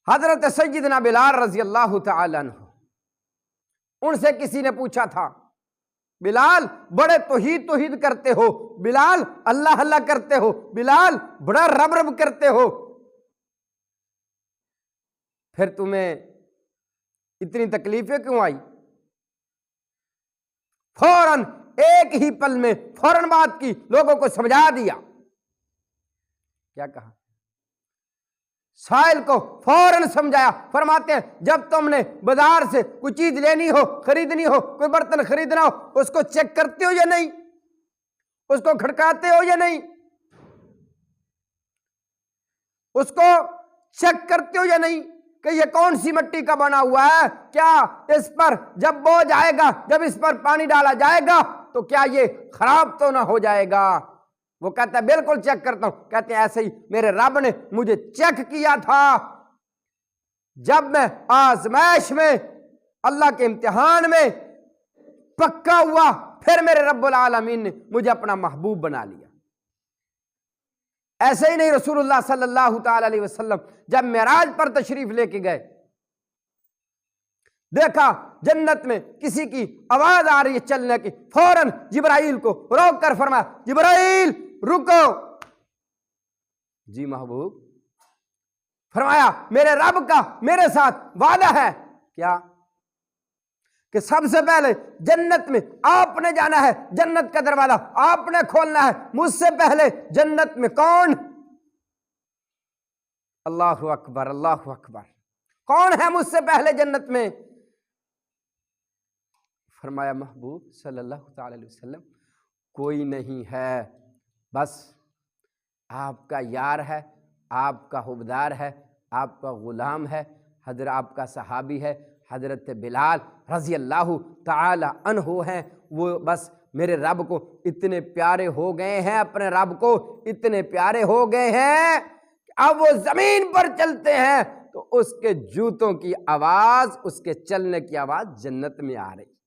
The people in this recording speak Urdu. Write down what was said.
حضرت سیدنا بلال رضی اللہ تعالی عنہ، ان سے کسی نے پوچھا تھا، بلال بڑے توحید کرتے ہو، بلال اللہ اللہ کرتے ہو، بلال بڑا رب رب کرتے ہو، پھر تمہیں اتنی تکلیفیں کیوں آئی؟ فوراً ایک ہی پل میں فوراً بات کی، لوگوں کو سمجھا دیا۔ کیا کہا؟ سائل کو فوراً سمجھایا۔ فرماتے ہیں جب تم نے بازار سے کوئی چیز لینی ہو، خریدنی ہو، کوئی برتن خریدنا ہو، اس کو چیک کرتے ہو یا نہیں؟ اس کو کھڑکاتے ہو یا نہیں؟ اس کو چیک کرتے ہو یا نہیں کہ یہ کون سی مٹی کا بنا ہوا ہے؟ کیا اس پر جب بوجھ آئے گا، جب اس پر پانی ڈالا جائے گا تو کیا یہ خراب تو نہ ہو جائے گا؟ وہ کہتا ہے بالکل چیک کرتا ہوں۔ کہتے ہیں ایسے ہی میرے رب نے مجھے چیک کیا تھا، جب میں آزمائش میں، اللہ کے امتحان میں پکا ہوا، پھر میرے رب العالمین نے مجھے اپنا محبوب بنا لیا۔ ایسے ہی نہیں، رسول اللہ صلی اللہ تعالی علیہ وسلم جب معراج پر تشریف لے کے گئے، دیکھا جنت میں کسی کی آواز آ رہی ہے چلنے کی، فوراً جبرائیل کو روک کر فرمایا، جبرائیل رکو۔ جی محبوب؟ فرمایا میرے رب کا میرے ساتھ وعدہ ہے۔ کیا؟ کہ سب سے پہلے جنت میں آپ نے جانا ہے، جنت کا دروازہ آپ نے کھولنا ہے، مجھ سے پہلے جنت میں کون؟ اللہ اکبر، اللہ اکبر، کون ہے مجھ سے پہلے جنت میں؟ فرمایا محبوب صلی اللہ تعالی علیہ وسلم کوئی نہیں ہے، بس آپ کا یار ہے، آپ کا حبدار ہے، آپ کا غلام ہے، حضرت آپ کا صحابی ہے، حضرت بلال رضی اللہ تعالی عنہ ہیں۔ وہ بس میرے رب کو اتنے پیارے ہو گئے ہیں، اپنے رب کو اتنے پیارے ہو گئے ہیں کہ اب وہ زمین پر چلتے ہیں تو اس کے جوتوں کی آواز، اس کے چلنے کی آواز جنت میں آ رہی۔